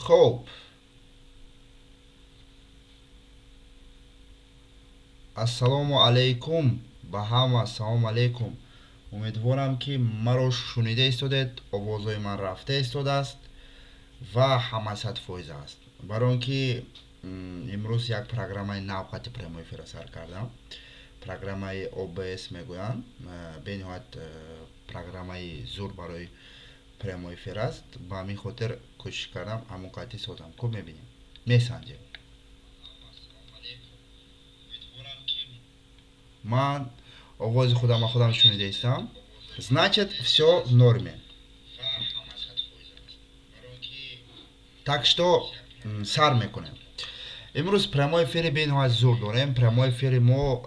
خب ассалому алейкум ба ҳама салом алейкум. умедворам ки маро шунида истодед, овозои ман рафта истодааст ва 100% аст. барои он ки имрӯз як программаи навқати прямои эфира сар кардам. программаи обс мегӯянд, бениҳоят программаи зур барои прямои эфир аст. ба ҳамин хотир кӯшиш кардам ҳамон қати созам. хуб мебинем, месанҷем. Ман овози худам шунида истам. Значит, все в норме. Так что сар мекунем. имрӯз прямои эфири бениҳоят зур дорем. прямои эфири мо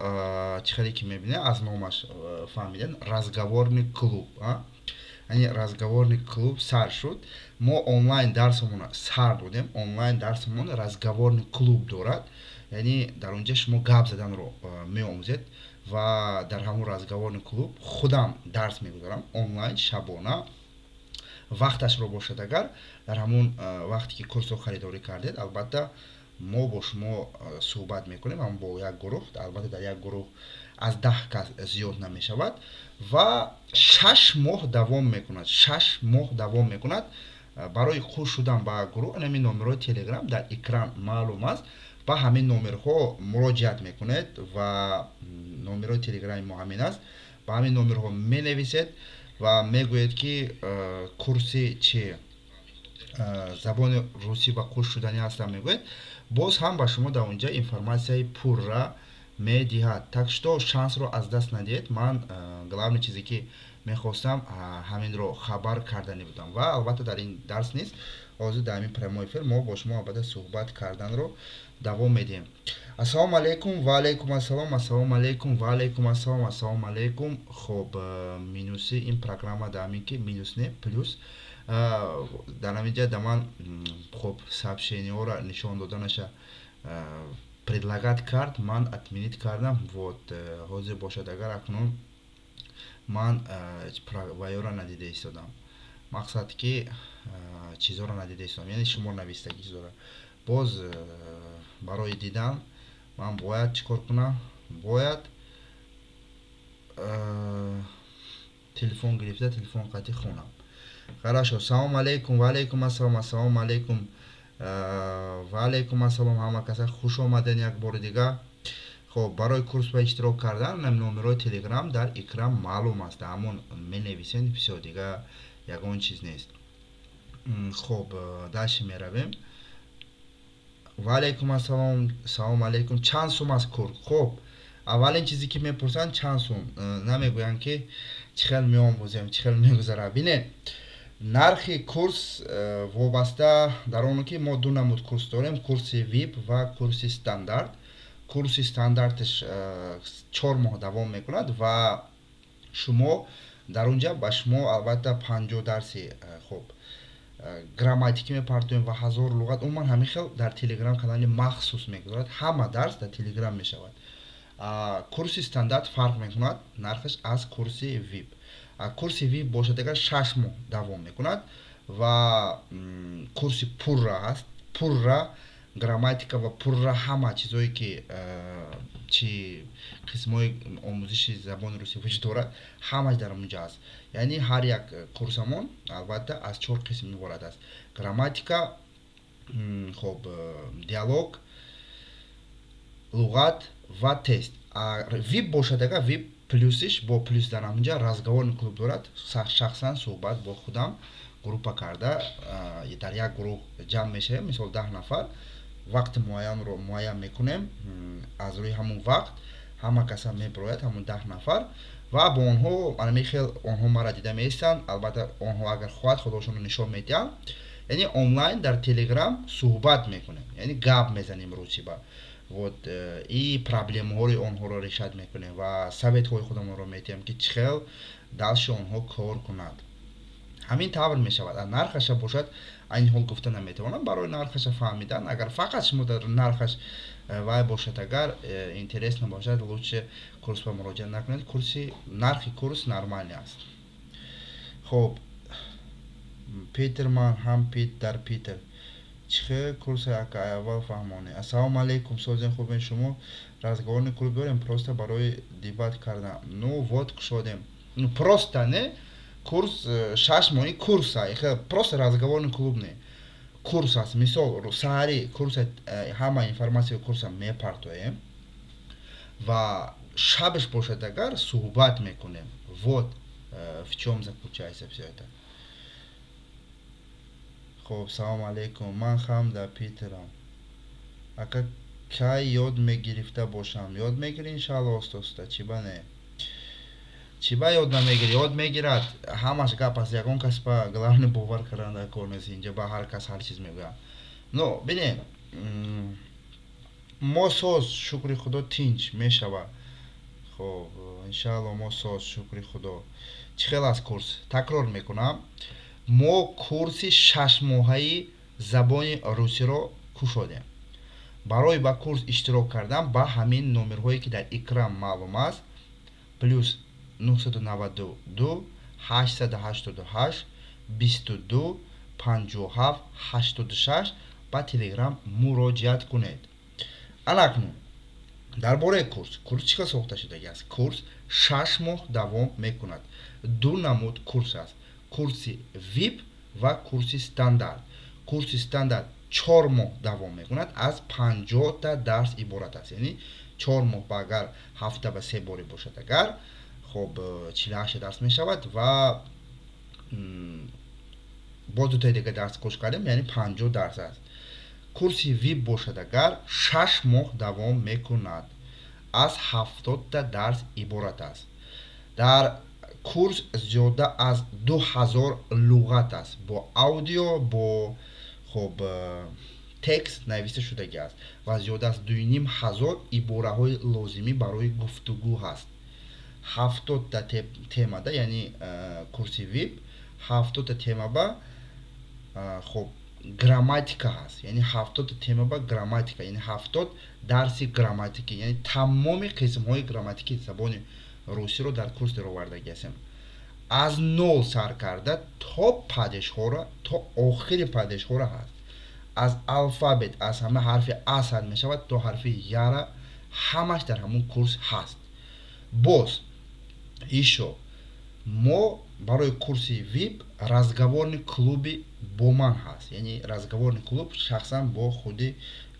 чӣ хеле ки мебинем, аз номаш фаҳмидем, разговорный клуб. яъне разговорный клуб сар шуд. мо онлайн дарсамон сар додем. онлайн дарсамон разговорный клуб дорад. яъне дар онҷа шумо гап заданро меомӯзед ва дар ҳамон разговорный клуб худам дарс мегузорам онлайн шабона. вақташро бошад, агар дар ҳамон вақте ки курсро харидорӣ кардед, албатта мо бо шумо суҳбат мекунем, ҳам бо як гурӯҳ. албатта дар як гурӯҳ аз 10 кас зиёд намешавад ва 6 моҳ давом мекунад. 6 моҳ давом мекунад. барои қӯш шудан ба гурӯҳ ҳамин номерҳои телеграм дар экран маълум аст. ба ҳамин номерҳо муроҷиат мекунед ва номерҳои телеграми мо ҳамин аст. ба ҳамин номерҳо менависед ва мегӯед ки курси чи забони русӣ ба қӯш шудани ҳастам мегӯед. боз ҳам ба шумо дар онҷа информатсияи пурра медиҳад. так что шансро аз даст надиҳед. ман главный чизе ки мехостам ҳаминро хабар кардани будам ва албатта дар ин дарс низ ҳозир дар ҳамин прямои эфир мо бо шумо албатта суҳбат карданро давом медиҳем. ассалому алейкум ва алейкум ассалом. ассалому алейкум ва алейкум ассалом. ассалому алейкум. хоб минуси ин программа дар ҳамин ки минус не плюс дар ҳамин ҷа дар ман хоб сообщениҳоро нишон доданаша предлагат кард. ман отменит кардам. вот ҳозир бошад, агар акнун ман ваёра надида истодам. мақсад ки чизоро надида истодам, яъне шумо навистаги чизоро. боз барои дидан ман бояд чӣ кор кунам? бояд телефон гирифта телефон қати хонам. хорошо. салому алейкум ва алейкум ассалом. ассалому алейкум ва алейкум ассалом. ҳама каса хуш омаден як бори дигар. хоб барои курс ба иштирок кардан номерҳои телеграм дар экран маълум аст. ҳамон менависен. все дигар ягон чиз нест. хоб дальше меравем. ва алейкум ассалом. салому алейкум. чанд сум аст курс? хоб аввалин чизе ки мепурсанд чанд сум, намегӯянд ки чӣ хел меомӯзем, чӣ хел мегузарад. бинед, нархи курс вобаста дар оне ки мо ду намуд курс дорем, курси вип ва курси стандарт. курси стандарташ 4 моҳ давом мекунад ва шумо дар онҷа ба шумо албатта 50 дарси хуб грамматикӣ мепартоем ва 1000 луғат. умуман ҳамин хел дар телеграм канали махсус мегузарад. ҳама дарс дар телеграм мешавад. курси стандарт фарқ мекунад нархаш аз курси вип. курси вип бошад агар 6 моҳ давом мекунад ва курси пурра аст. пурра грамматика ва пурра ҳама чизое ки чи қисмҳои омӯзиши забони русӣ вуҷуд дорад, ҳамаш дар онҷа аст. яъне ҳар як курсамон албатта аз 4 қисм иборат аст. грамматика, хоб диалог, луғат ва тест. вип бошад агар вип плюсиш бо плюс дар ҳаминҷа разговорный клуб дорад. шахсан суҳбат бо худам группа карда дар як гурӯҳ ҷамъ мешавем, мисол 10 нафар. вақти муайянро муайян мекунем. аз рӯи ҳамон вақт ҳама каса мебирояд, ҳамон 10 нафар ва бо онҳо мехел онҳо мара дида меистанд. албатта онҳо агар хоҳад худошонро нишон медиҳанд. яъне онлайн дар телеграм суҳбат мекунем, яъне гап мезанем рӯчиба. вот и проблемаҳои онҳоро решад мекунем ва советҳои худамонро медиҳем ки чӣ хел далши онҳо кор кунад. ҳамин тавр мешавад. нархаша бошад айни ҳол гуфта наметавонам. барои нархаша фаҳмидан, агар фақат шумо дар нархаш вай бошад, агар интерес набошад, лучше курсба муроҷиат накунед. нархи курс нормалӣ аст. хоб Питерман ҳам Пит дар Питер. چه کورس اکا اول فهمانی السلام علیکم سوزن خوبین شما разговорный клуб дорем просто барои дебат кардан ну вот кушодем ну просто не курс 6 моҳи курс аст просто разговорный клуб не курс аст мисол саҳари курс ҳама информатсияи курса мепартоем ва шабаш бошад агар суҳбат мекунем вот в чём заключается всё это. خب سلام علیکم من خم در پیترم اگه کی یاد میگرفته باشم یاد میگیری انشالله استاد چی بانه چی با یاد نمیگیری یاد میگیرد همش گپ است یکون کس با главный باور کرده کار نیست اینجا با هر کس هر چیز میگه نو ببین ما سوز شکر خدا تینچ میشود خب انشالله ما سوز شکر خدا چخیل از کورس تکرار میکنم мо курси 6 моҳаи забони русиро кушодем барои ба курс иштирок кардан ба ҳамин номерҳое ки дар экран маълум аст плюс 992 888 22 57 86 ба телеграм муроҷиат кунед анакнун дар бораи курс чӣ хел сохта шудагиаст курс 6 моҳ давом мекунад ду намуд курс аст курси vip ва курси стандарт курси стандарт 4 моҳ давом мекунад аз 50 та дарс иборат аст яъне 4 моҳ ба агар ҳафта ба 3 боре бошад агар хоб 48 дарс мешавад ва бо дутаи дига дарс кош кардем яъне 50 дарс аст курси vip бошад агар 6 моҳ давом мекунад аз 70 та дарс иборат аст дар курс зиёда аз 2000 луғат аст бо аудио бо хоб текст нависта шудаги аст ва зиёда аз 2500 ибораҳои лозимӣ барои гуфтугӯ ҳаст 70 та темада яъне курси vip 70 та тема ба хоб грамматика ҳаст яъне 70 та тема ба грамматика яъне 70 дарси грамматика яъне тамоми қисмҳои грамматикии забони русиро дар курс даровардаги ҳастем аз нол сар карда то падешҳоро то охири падешҳоро ҳаст аз алфабет аз ҳама ҳарфи а сар мешавад то ҳарфи яра ҳамаш дар ҳамон курс ҳаст боз ишо мо барои курси vip разговорный клуби бо ман ҳаст яъне разговорный клуб шахсан бо худи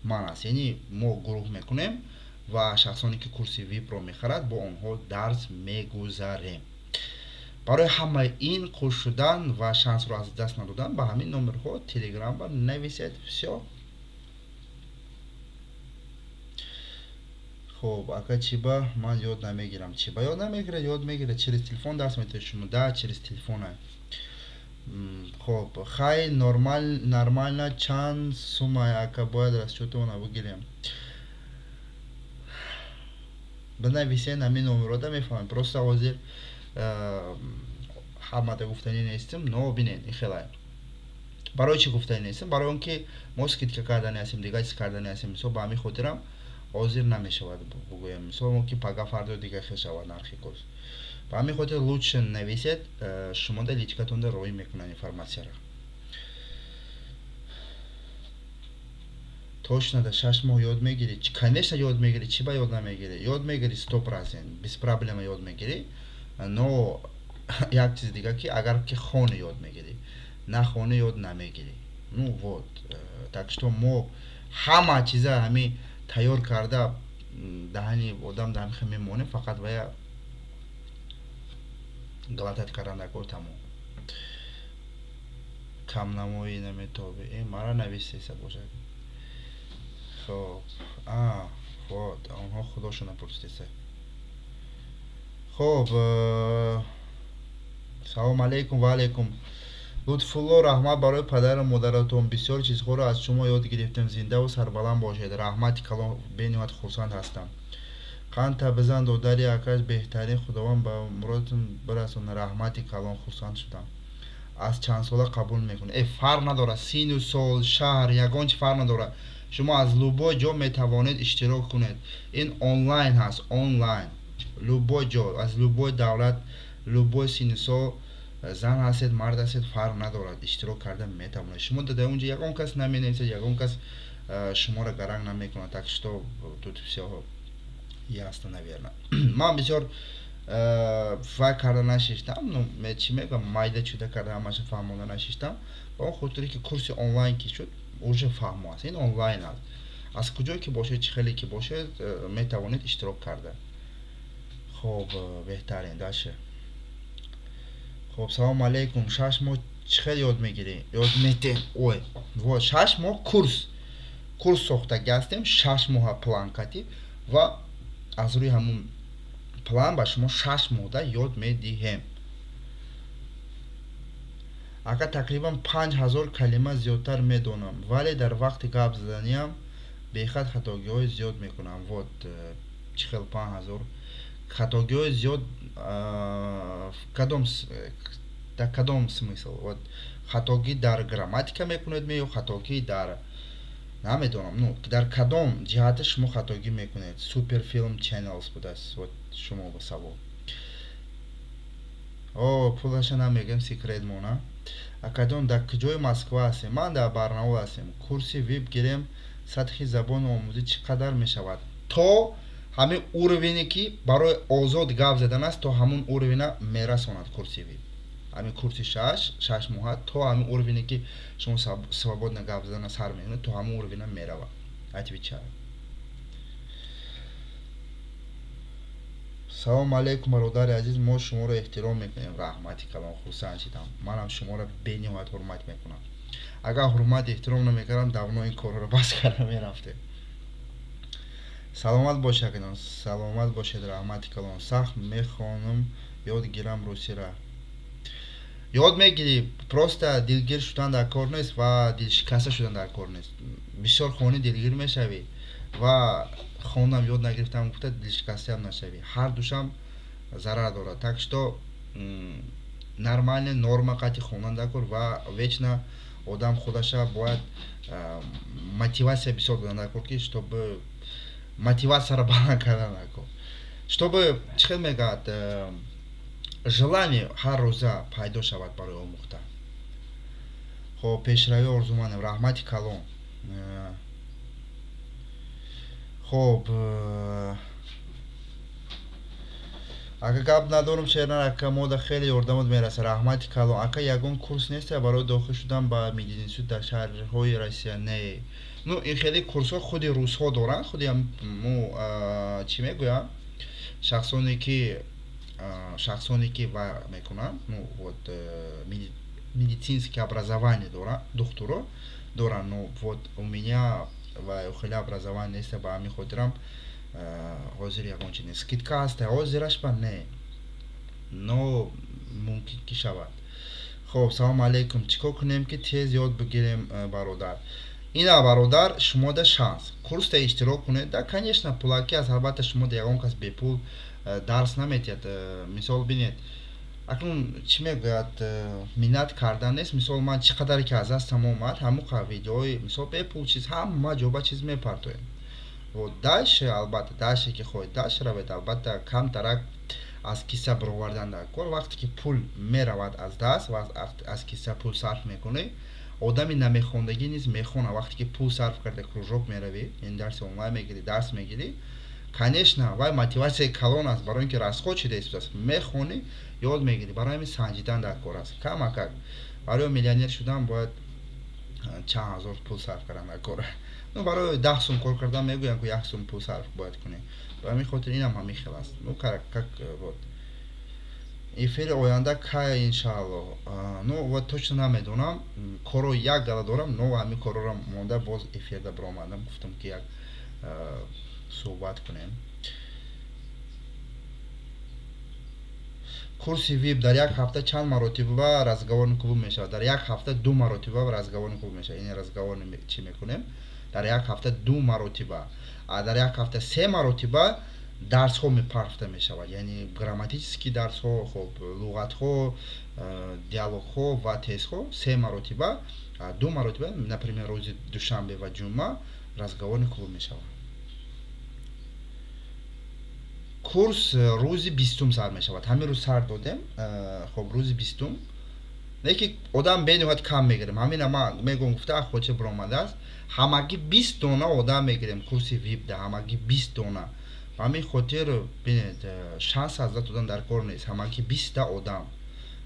ман аст яъне мо гурӯҳ мекунем ва шахсоне ки курси vipро мехарад бо онҳо дарс мегузарем барои ҳамаи ин қӯш шудан ва шансро аз даст надодан ба ҳамин номерҳо телеграм ба нависед всё хоб ака чиба ман ёд намегирам чиба ёд намегира ёд мегира через телефон дарс метавонед шумо да через телефона хоб хай нормально чанд суммаи ака бояд расчётовона бигирем бинависен ҳамин номерҳода мефаҳмем просто ҳозир ҳамада гуфтанӣ нестим но бинед ихелай барои чӣ гуфтанӣ нестим барои он ки мо скидка кардани ҳастем дига чиз кардани ҳастем мисол ба ҳамин хотирам ҳозир намешавад бигӯям мисол мо ки пага фардо дига хел шавад нархи курс ба ҳамин хотир лучше нависед шумо да личкатонда роӣ мекунад информатсияро точно да 6 моҳ ёд мегирӣ конечно ёд мегирӣ чӣ ба ёд намегирӣ ёд мегирӣ 100% без проблема ёд мегирӣ но як чиз дига ки агар ки хони ёд мегирӣ на хони ёд намегирӣ ну вот так что мо ҳама чиза ҳамин тайёр карда даҳани одам дамиха мемонем фақат бая галатат кардан кор тамом камнамоӣ наметоби мара навистеса бошад хоб вот онҳо худошон напурсидеса хоб салом алейкум ва алейкум лутфулло раҳмат барои падару модаратон бисёр чизҳоро аз шумо ёд гирифтем зиндаву сарбаланд бошед раҳмати калон бениҳоят хурсанд ҳастам қанта бизан додари акаш беҳтарин худованд ба муродатон бирасонад раҳмати калон хурсанд шудам аз чандсола қабул мекунед фарқ надорад сину сол шаҳр ягон чи фарқ надорад шумо аз любой ҷо метавонед иштирок кунед ин онлайн ҳаст онлайн любой ҷо аз любой давлат любой синусол зан ҳастед мард ҳастед фарқ надорад, иштирок карда метавонед. Шумо дар унҷа ягон кас наменависад, ягон кас шуморо гаранг намекунад. Так что тут всё ясно, наверное. Ман бисёр факр карда нашиштам, ну чӣ мегӯям, майда чуда карда ҳамаша фаҳмонда нашиштам. Ба он хотире ки курси онлайн ки шуд, уже фаҳмо аст. Ин онлайн аст. Аз куҷое ки бошед, чӣ хеле ки бошед, метавонед иштирок карда. Хоб, беҳтарин даше. Хоб, салому алейкум. 6 моҳ чӣ хеле ёд мегирӣ? Ёд метем. Ой, вот 6 моҳ курс сохтагӣ ҳастем, 6 моҳа план катӣ ва аз рӯи ҳамун план ба шумо 6 моҳда ёд медиҳем. Ака тақрибан 5000 калима зиёдтар медонам, вале дар вақти гап заданиам бехат хатогиҳои зиёд мекунам. Вот чӣ хел 5000 хатогиҳои зиёд, дар кадом смисл? Вот хатогӣ дар грамматика мекунед ё хатогӣ дар намедонам, ну дар кадом ҷиҳати шумо хатогӣ мекунед? Superfilm Channels будааст вот шумо ба савол. Пулаша намегӯям, секрет мона. Акадон дар куҷои Москва ҳастем? Ман дар Барнаул ҳастем. Курси веб гирем, сатҳи забони омӯзӣ чӣ қадар мешавад? То ҳамин уровене ки барои озод гап задан аст, то ҳамун уровена мерасонад курси веб. Ҳамин курси 6 моҳа то ҳамин уровене ки шумо свободна гап задана сар мекунед, то ҳамун уровена меравад. Отвечаю. салому алейкум бародари азиз, мо шуморо эҳтиром мекунем. Раҳмати калон, хурсанд шидам. Манам шуморо бениҳоят ҳурмат мекунам. Агар ҳурмат эҳтиром намекардам, давно ин корро бас карда мерафтем. саломат бошед, саломат бошед, раҳмати калон. Сахт мехонам ёд гирам русира. Ёд мегирӣ, просто дилгир шудан дар кор нест ва дилшикаста шудан дар кор нест. Бисёр хонӣ дилгир мешавӣ ва хонам ёд нагирифтам гуфта дилшикастаам нашавӣ. Ҳар душам зарар дорад. Так что нормальне норма қати хондан дар кор ва вечно одам худаша бояд мотивация бисёр додан дар кор ки чтобы мотивацияро баланд кардан дар кор. Чтобы чӣ хел мегӯяд, желание ҳар рӯза пайдо шавад барои омӯхта. Хоб, пешравӣ орзумандем. Раҳмати калон. Хоб, ака гап надорум шернар, ака мода хеле ёрдамот мераса. Раҳмати калон. Ака ягон курс нест барои дохил шудан ба мединситут дар шаҳрҳои Россия? Не. Ну ин хеле курсҳо худи русҳо доранд, худи чӣ мегӯям, шахсоне ки ва мекунанд, ну вот медицинское образование доранд, духтуро доранд, но вот у меня ва хеле образование нест, ба ҳамин хотирам ҳозир ягон чиз нест. Скидка ҳаста ҳозираш ба не, но мумкин ки шавад. Хоб, салому алейкум. Чӣ кор кунем ки тез ёд бигирем бародар? Ина бародар, шумо да шанс курсда иштирок кунед. Да, конечно, пулаки аст, албатта шумо да ягон кас бепул дарс наметиҳад. Мисол бинед, акнун чӣ мегӯяд, миннат кардан нест. Мисол ман чӣ қадар ки аз дастам омад, ҳамуқа видеои мисол бепул чиз ҳама ҷоба чиз мепартоем. Вот даше, албатта даше ки хоҳед даш равед, албатта камтарак аз киса бировардан дар кор. Вақте ки пул меравад аз даст ва аз киса пул сарф мекунӣ, одами намехондагӣ низ мехона. Вақте ки пул сарф карда кружок меравӣ, ин дарси онлайн мегирӣ, дарс мегирӣ, конечно вай мотивасияи калон аст, барои ин ки расход шуда истодааст, мехонӣ, ёд мегирӣ. Барои ҳамин санҷидан дар кор аст. Камакак барои миллионер шудан бояд чанд ҳазор пул сарф кардан дар кор. Ну барои 10 сум кор кардан мегӯям ки 1 сум пул сарф бояд кунӣ. Ба ҳамин хотир инам ҳамин хел аст. Ну как вот эфири оянда кай иншааллоҳ? Ну вот точно намедонам. Коро як дала дорам, но ҳамин корро монда боз эфирда биромадам, гуфтам ки як суҳбат кунем. Курси веб дар як ҳафта чанд маротиба разговорни клуб мешавад? Дар як ҳафта 2 маротиба разговорни клуб мешавад. Ин разговорни чӣ мекунем? Дар як ҳафта 2 маротиба. Дар як ҳафта 3 маротиба дарсҳо мепарфта мешавад. Яъни грамматически дарсҳо, хоб луғатҳо, диалогҳо ва тестҳо 3 маротиба, 2 маротиба, например рӯзи душанбе ва ҷумъа разговорни клуб мешавад. Курс рӯзи 20 сар мешавад. Ҳамин рӯз сар додем. Хоб рӯзи 20 лекин одам бениҳоят кам мегирем. Ҳамина ман мегӯм гуфта хоча биромадааст. Ҳамагӣ 20 дона одам мегирем курси випда, ҳамагӣ 20 дона. Ба ҳамин хотир бинед шанс ҳазрат додан дар кор нест. Ҳамагӣ 20 та одам.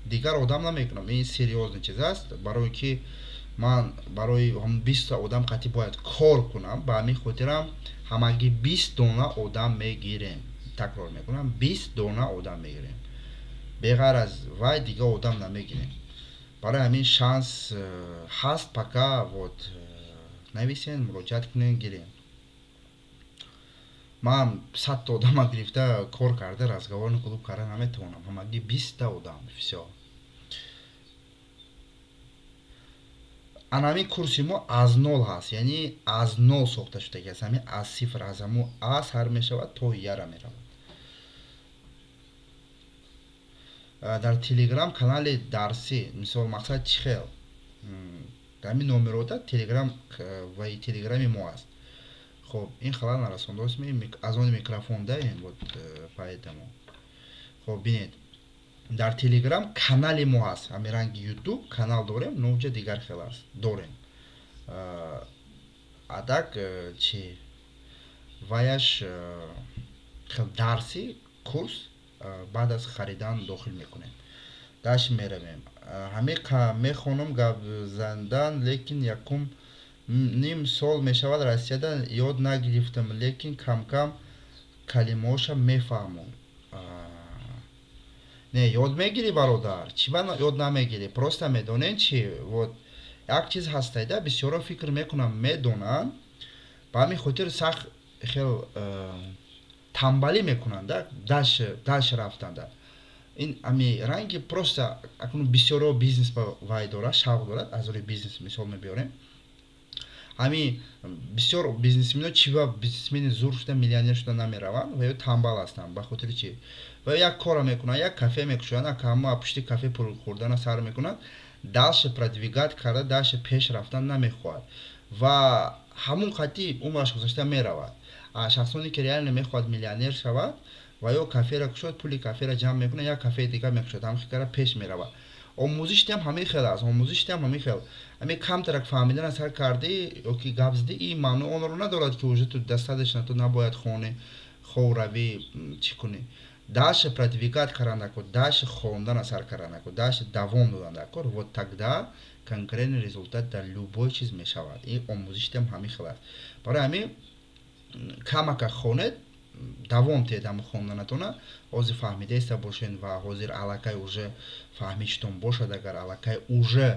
Дигар одам намекунам. Ин серьёзный чиз аст. Барои ки ман барои 20 та одам қатъи бояд кор кунам. Ба ҳамин хотирам ҳамагӣ 20 дона одам мегирем. Такрор мекунам, 20 дона одам мегирем. Беғайр аз вай дигар одам намегирем. Барои ҳамин шанс ҳаст, пока вот нависен, муроҷиат кунем, гирем. Ман 100 та одама гирифта кор карда разговорни клуб карда наметавонам. Ҳамагӣ 20 та одам. Всё. Анами курси мо аз нол ҳаст, яъне аз нол сохта шудааст. Ҳамин аз сифр, аз ҳамун а сар мешавад то яра меравад. дар телеграм канали дарсӣ, мисол мақсад чӣ хел? Ҳамин номерода телеграм ва телеграми мо аст. Хоб, ин халал нарасондааст, аз он микрофон даем, вот поэтому. Хоб, бинед. Дар телеграм канали мо ҳаст. Ҳамин ранги ютуб канал дорем, но уҷа дигар хел аст. Дорем. Адак чи ваяш хел дарси курс баъд аз харидан дохил мекунем. Даш меравем. Ҳамин мехонам гап зандан, лекин якум ним сол мешавад Россияда ёд нагирифтам, лекин кам-кам калимаоша мефаҳмам. Не, ёд мегирӣ бародар. Чӣ ба ёд намегирӣ? Просто медонен чи? Вот як чиз ҳастайда, бисёро фикр мекунам медонанд, ба ҳамин хотир сахт хел тамбалӣ мекунанда, даш рафтанда. Ин ами ранги просто акун бисёро бизнес ба вай дорад, шавқ дорад, аз рӯи бизнес мисол мебиёрем. Ами бисёр бизнесмено чӣ ба бизнесмени зур шуда миллионер шуда намераванд ва ё тамбал ҳастанд. Ба хотири чӣ? Ва як кора мекунанд, як кафе мекушоянд, ҳама пушти кафе пул хӯрдана сар мекунанд, дальше продвигат карда, дальше пеш рафтан намехоҳад ва ҳамун қатъи умраш гузашта меравад. Шахсоне ки реально мехоҳад миллионер шавад ва ё каферо кушод, пули каферо ҷамъ мекунад, як кафеи дигар мекушод, ҳамин кара пеш меравад. Омӯзишти ҳам ҳамин хел аст, омӯзишти ҳам ҳамин хел. Ами камтарак фаҳмидан сар кардӣ ёки гап задӣ, ин маъно онро надорад ки уже ту достаточно, ту набояд хони хов равӣ, чӣ кунӣ. Дальше продвигат кардан кор, дальше хондана сар кардан кор, дальше давом додан кор. Вот тогда конкретный результат дар любой чиз мешавад. Ин омӯзишти ҳам ҳамин хел аст. Барои ҳамин камака хонед, давом теҳед ҳам хонданатона, ҳозир фаҳмидаиста бошед ва ҳозир аллакай уже фаҳмиштон бошад, агар аллакай уже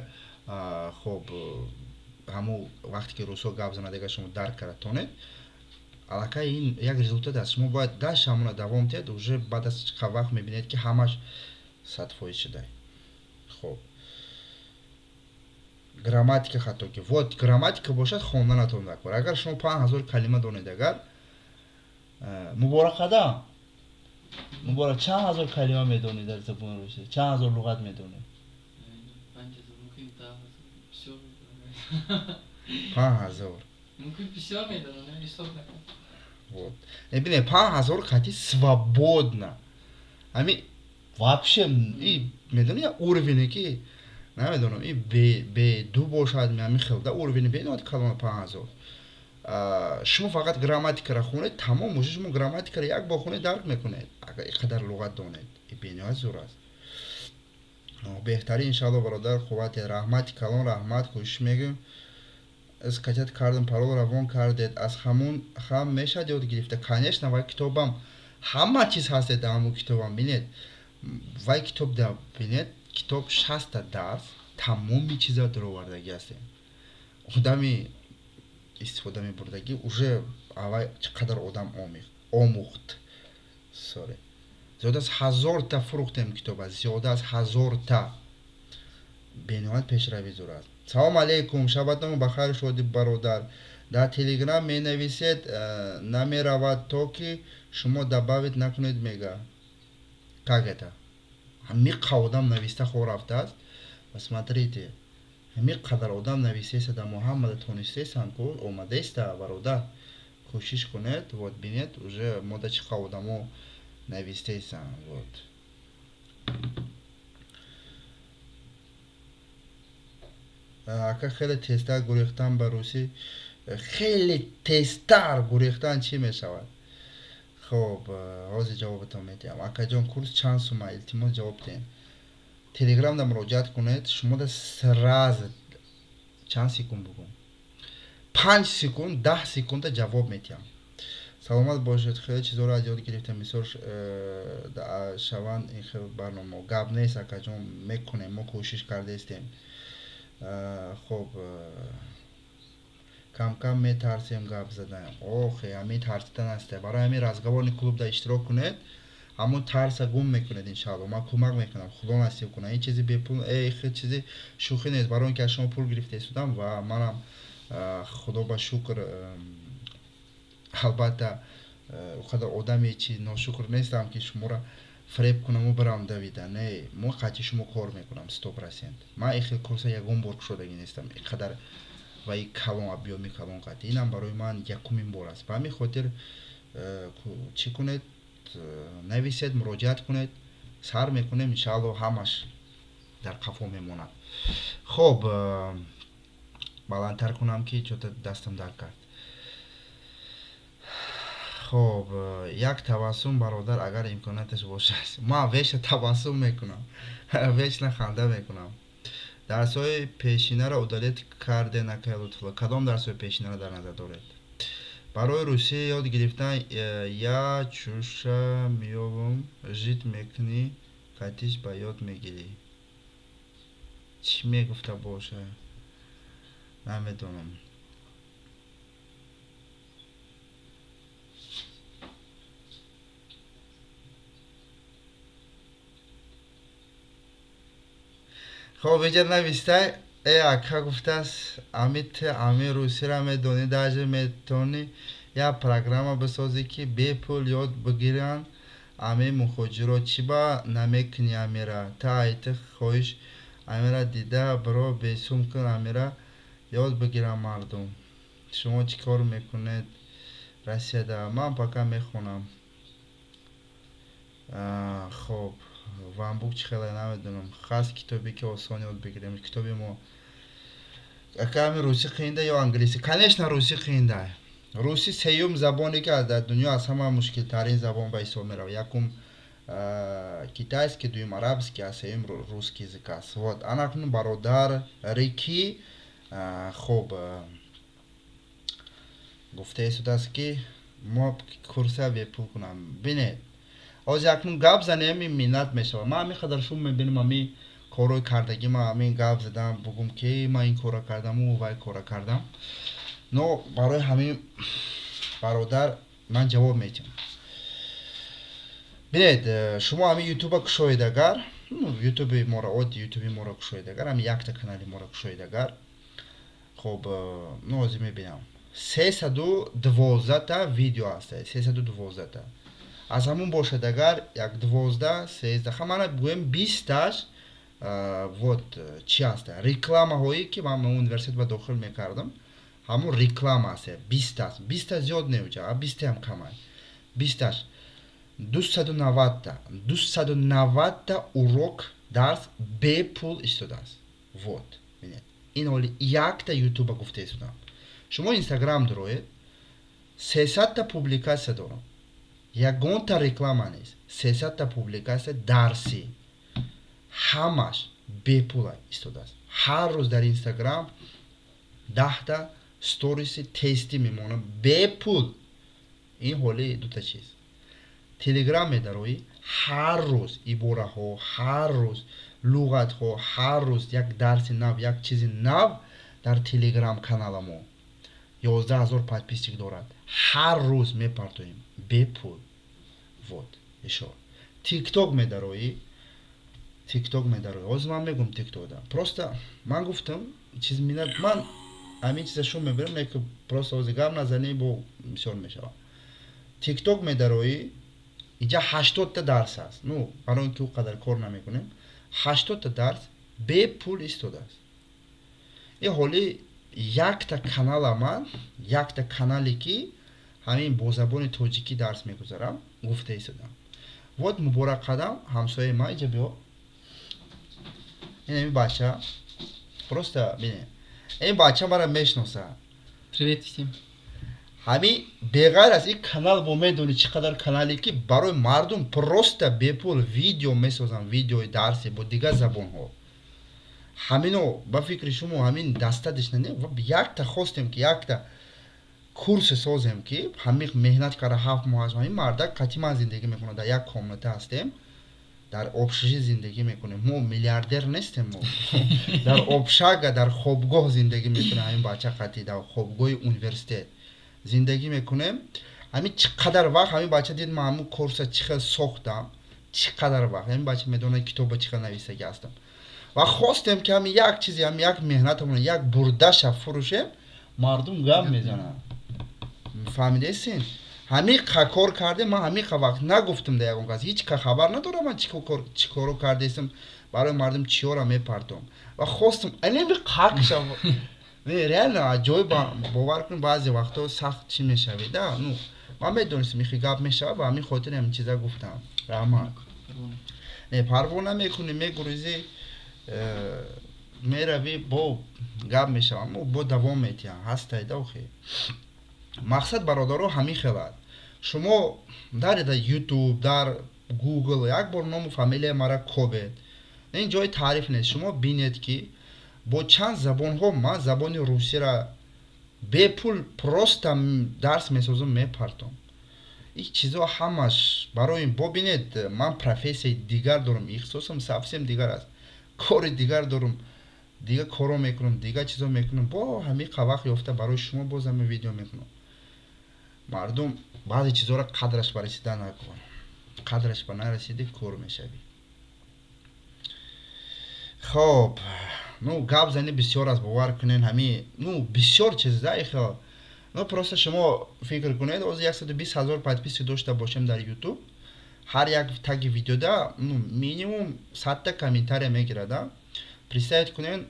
хоб ҳамун вақте ки рӯзҳо гап занад, агар шумо дарк каратонед, аллакай ин як результат аст. Шумо бояд даш ҳамуна давом теҳед, уже баъд аз чиқа вақт мебинед ки ҳамаш 100% шудай. Хоб, грамматика хатоки. Вот грамматика бошад, хонданатон дакор. Агар шумо 5000 калима донед, агар муборакада муборак чанд ҳазор калима медонед дар забони русия? Чанд ҳазор луғат медонед? 5000. Мумкин бисёр медонам, ҳисоб накунам. Вот. Бинед 5000 қатъи свободно. Ами вообще и медонед як уровне ки намедонам, и беду бошад, ҳамин хел да уровни бенод калома 5000. шумо фақат грамматикаро хонед, тамом, уже шумо грамматикаро як бор хонед, дарк мекунед. Агар иқадар луғат донед, бениҳоят зур аст. беҳтарин иншалло бародар, қуввати раҳмати калон раҳмат кӯшиш мекунем. Скачат кардем, парол равон кардед, аз ҳамун ҳам мешавад ёд гирифта. Конечно, вай китобам ҳама чиз ҳастед дар ҳамун китобам. Бинед, вай китоб да бинед, китоб 60 та дарс, тамоми чиза даровардагӣ ҳастем. Одами истифода мебурдагӣ, уже аввай чӣ қадар одам омӯхт. Sorry. Зиёда аз 1000 та фурӯхтем китоба, зиёда аз 1000 та. Бениҳоят пешравӣ зур аст. Салом алейкум, шабатон бахайр шуди бародар. Дар телеграм менависед, намеравад то ки шумо добавит накунед, мега. Как это? Ҳамин қадр одам нависта хо рафтааст. Посмотрите. Ҳамин қадр одам нависеста, да Муҳаммада тонистесанд, ко омадеста бародар. Кӯшиш кунед, вот бинед, уже мода чиқа одамо навистесанд, вот. ака хеле тезтар гурехтан ба русӣ хеле тезтар гурехтан чӣ мешавад? хоб ҳозир ҷавоботон медиҳам. Акаҷон курс чанд сума? Илтимос ҷавоб диҳед. Телеграмда муроҷиат кунед, шумода сразу чанд секунд бугум 5 секунд 10 секунда ҷавоб медиҳам. саломат бошед, хеле чизҳоро аз ёд гирифтем, бисёр шаванд ин хел барнома. Гап нест акаҷон, мекунем, мо кӯшиш кардаистем. хоб кам метарсем гап задан. охе, ҳамин тарсидан аст. Барои ҳамин разговорни клубда иштирок кунед, ҳамун тарса гум мекунед. Иншалло ман кӯмак мекунам, худо насиб кунад. Ин чизи бепул хел чизи шӯхӣ нест. барои ин ки аз шумо пул гирифтаистудам ва манам худо ба шукр албатта қадар одами чи ношукр нестам ки шуморо фреб кунаму барам давида. Не, мо қатъи шумо кор мекунам 100%. Ман ин хел курса ягон бор кушодаги нестам. Иқадар ва и калон абъёми калон қатъи. Инам барои ман якумин бор аст. Ба ҳамин хотир чӣ кунед? Нависед, муроҷиат кунед, сар мекунем, иншаалло ҳамаш дар қафо мемонад. хоб баландтар кунам ки чота дастам дард кард. хоб як табассум бародар агар имконаташ бошад. ман вешна табассум мекунам. вешна ханда мекунам. дарсҳои пешинаро удалет карде накай лутфулла. кадом дарсҳои пешинаро дар назар доред? барои русия ёд гирифтан я чуша миёвум жит мекунӣ, қатиш ба ёд мегирӣ. чӣ мегуфта боша? намедонам. хоб иҷа навистай ака гуфтааст ами русиро медонӣ, даже метавонӣ як программа бисозӣ ки бепул ёд бигиранд ами мухоҷирот. чӣ ба намекунӣ амира? та айти хоҳиш амира дида биро бесум кун, амира ёд бигиранд мардум. шумо чӣ кор мекунед Россияда? ман пока мехонам. хоб ванбук чӣ хеле намедонам. хаст китобе ки осон ёд бигирем. китоби мо ака ами русӣ қиинда ё англисӣ? конечно русӣ қиинда. русӣ сеюм забоне ки дар дунё аз ҳама мушкилтарин забон ба ҳисоб меравад. якум китайский, дуюм арабский, а сеюм русский язык аст. вот анакну бародар рики хоб гуфтаистудааст ки мо курса бепул кунам. бинед ҳозир акнун гап занем, ин миннат мешавад. ман ҳамин қадар шум мебинам, ҳамин корҳои кардаги ман, ҳамин гап задам, бугум ки ман ин кора кардаму вай кора кардам. но барои ҳамин бародар ман ҷавоб медиҳам. бинед шумо ҳамин ютуба кушоед агар, ютуби моро одди ютуби моро кушоед агар, ҳамин якта канали моро кушоед агар, хоб ҳозир мебинам 312 видео аст. 312 аз ҳамун бошад агар як 12 13 мана гӯем 20таш вот чӣ аст? рекламаҳое ки ман университет ба дохил мекардам, ҳамун реклама аст. 20 зиёд неуҷа, 20 ҳам камай. 20таш 290 урок дарс бепул истодааст. вот бинед, ин ҳоли якта ютуба гуфтаистудам. шумо инстаграм дороед, 300та публикатсия дорам. ягонта реклама нест. 300та публикатсия дарсӣ, ҳамаш бепула истодааст. ҳар рӯз дар инстаграм 10та сториси тести мемонам бепул. ин ҳоли дута чиз. телеграм медароӣ, ҳар рӯз ибораҳо, ҳар рӯз луғатҳо, ҳар рӯз як дарси нав, як чизи нав дар телеграм каналамо 11000 подписчик дорад. ҳар рӯз мепартоем бепул. вот ишо. тикток медароӣ, ҳозир ман мегум тиктокда. просто ман гуфтам чиз минат, ман ҳамин чиза шум мебирам, не ки просто ҳозир гап назанӣ бо бисёр мешавад. тикток медароӣ, инҷа 80та дарс аст. ну барои ин ки ӯ қадар кор намекунем, 80та дарс бепул истодааст. ин ҳоли якта канала ман, якта канале ки ҳамин бо забони тоҷикӣ дарс мегузарам, гуфта истодам. вот муборак қадам, ҳамсояи ман, иҷа биё. ин ҳамин бача просто бинед این بچه مرا میشناسه. Привет всем. همین بغیر از این کانال با میدونی چقدر کانالی که برای مردم پروستا بپول ویدیو میسازن، ویدیوی درسی با دیگه زبان ها. همینو با فکر شما همین دسته داشتنی و یک تا خواستیم که یک تا کورس سازیم که همین مهنت کرده 7 ماه از همین مردک قطعا زندگی میکنه. در یک کامنته هستیم، در آبشی زندگی میکنیم. ما میلیاردر نیستیم. ما در آبشاگ در خوابگاه زندگی میکنه. همین بچه قطعی در خوابگاه اونیورسیته زندگی میکنیم. همین چقدر وقت همین بچه دید من همون کورس چقدر ساختم، چقدر وقت همین بچه میدونه کتاب چقدر نویسه هستم و خواستیم که همین یک چیزی همین یک مهنتمون یک بردش فروشه مردم گم میزنن. فهمیده سین همین کار کرده. من همین وقت نگفتم در یکم کسی هیچ خبر ندارم من چیکارو کرده استم برای مردم چیورا میپردم و خواستم اینم قاقش نه ریال جوی باور کن بعضی وقتا سخت چی میشوید نو من میدونستم میخی گپ میشه و همین خاطر همین چیزا گفتم. رحمان نه پروانه میکنی میگریزی میروی با گپ میشه اما با دوام میتیم هسته دوخی. مقصد برادرو همین خیلی شما در یوتیوب در گوگل یک بار نام فامیلی مرا کوبید. این جای تعریف نیست. شما بینید که با چند زبان ها من زبان روسی را به پول پروستا درس میسازم میپرتم. این چیزا همش برای این ببینید من پروفسی دیگر دارم، اختصاصم سبسیم دیگر است، کار دیگر دارم، دیگه کارو میکنم، دیگه چیزا میکنم. با همین قوق یافته برای شما بازم ویدیو میکنم. مردم بعضی چیزا را قدرش برسیده نکن، قدرش بر نرسیده کار میشوی. خب نو گپ زنی بسیار از باور کنین همین نو بسیار چیز دایخه نو پروسه شما فکر کنید از 120,000 پادپیسی داشته باشیم در یوتیوب هر یک تگ ویدیو دا نو مینیمم 100 تا کامنتاری میگیره دا پرسید کنین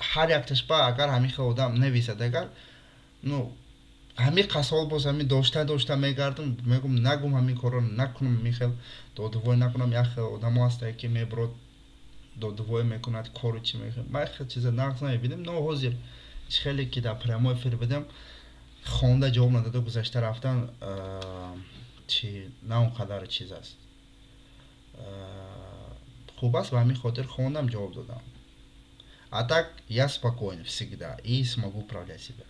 هر یک تشبه اگر همین خودم نویسد اگر نو همین قسال باز همین داشته میگردم میگم نگم همین کارو نکنم میخوام دادوای نکنم یک آدم هست که میبرد دادوای میکند کارو چی میخوام من خیلی چیز نقص نمیبینم. نه حاضر خیلی که در پرمای فر بدم خونده جواب نداده گذشته رفتن چی نه اونقدر چیز است خوب است و همین خاطر خوندم جواب дадам. А так я спокоен всегда и смогу управлять себя.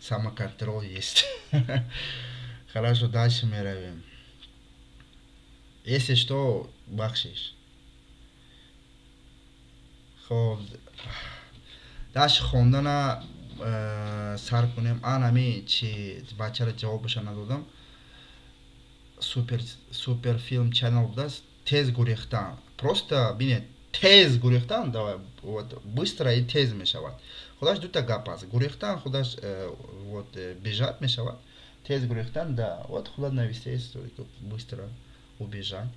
Самоконтроль есть. Хорошо, дальше мы равим. Если что, бахшиш. خب داشت خوندن سر کنیم آن همی چی بچه را جوابش ندادم. سوپر فیلم چنل دست تیز گریختن просто بینید تیز گریختن быстро и تیز می شود. خودش دو تا گپ است. گریختن خودش бежать می شود. تیز گریختن да вот خدا نوشته است که быстро убежать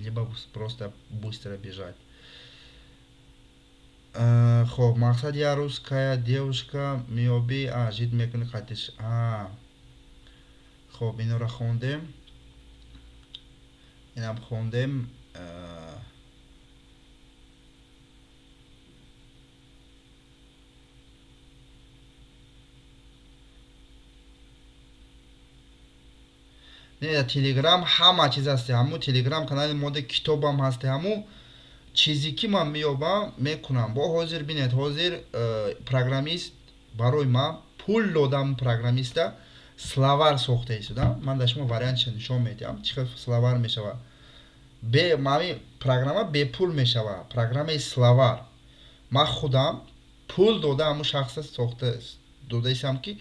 либо просто быстро бежать. خب مقصد یه روزکای دیوشکا میابی جید میکنی خطش. خب اینو را خوندیم. اینم خوندیم. نه تلگرام همه چیز هستی. همون تلگرام کانال مود کتاب هم هستی. همون چیزی که من میابم میکنم. با حاضر بینید حاضر پروگرامیست برای ما پول دادم. پروگرامیستا словарь ساخته ایستادم. من در شما وریانتش نشون میدم چقدر словарь میشود. به مامی پروگرام به پول میشود. پروگرام словарь من خودم پول دادم. همون شخص ساخته داده ایستم که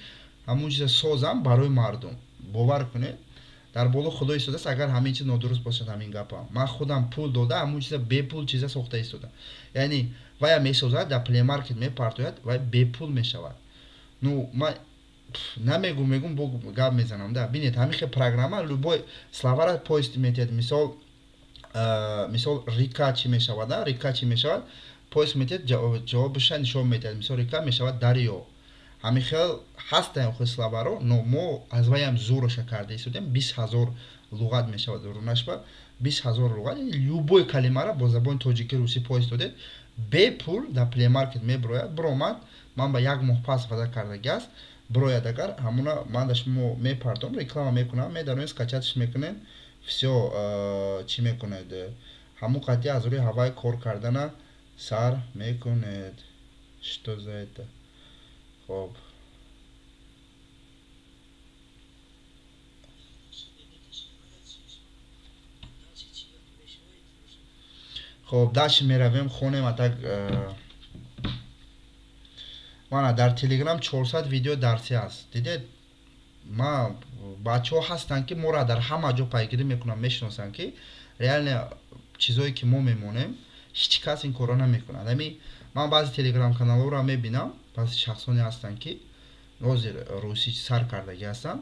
همون چیز سازم برای مردم. باور کنید در بالا خدا ایستاده است. اگر همین چیز نادرست باشد همین گپا من خودم پول داده همون چیز به پول چیزا ساخته ایستاده. یعنی ویا میسازد در پلی مارکت میپرتوید و به پول میشود. نو من نمیگم با گپ میزنم ده. ببینید همین پروگرام любой словарь поиск میتید. مثال ریکا چی میشود. ریکا چی میشود поиск میتید جوابش نشون میتید. مثال ریکا میشود دریا. همین خیلی هستیم خیلی словарь но ما از ویم زورش کرده ایستادیم. 20,000 لغت میشود. رونش با 20,000 لغت. یعنی любой کلمه را با زبان تاجیکی روسی поиск دادید бе пул дар плеймаркет мебирояд, биромад, ман ба 1 моҳ пас вада кардагӣ аст, бирояд агар ҳамуна ман да шумо мепардом, реклама мекунам, медароед скачатиш мекунед, всё чӣ мекунед, ҳамун қатъи аз рӯи ҳаваи кор кардана сар мекунед. Что за это? Хоб. хоб, дальше меравем хонем атак мана дар телеграм 400 видео дарсӣ аст. Дидед, ма бачаҳо ҳастанд ки моро дар ҳама ҷо пайгирӣ мекунанд, мешиносанд ки реально чизое ки мо мемонем ҳеҷ кас ин корро намекунад. Ами ман баъзе телеграм каналҳоро мебинам, баъзе шахсоне ҳастанд ки ҳозир рӯсӣ сар кардагӣ ҳастанд,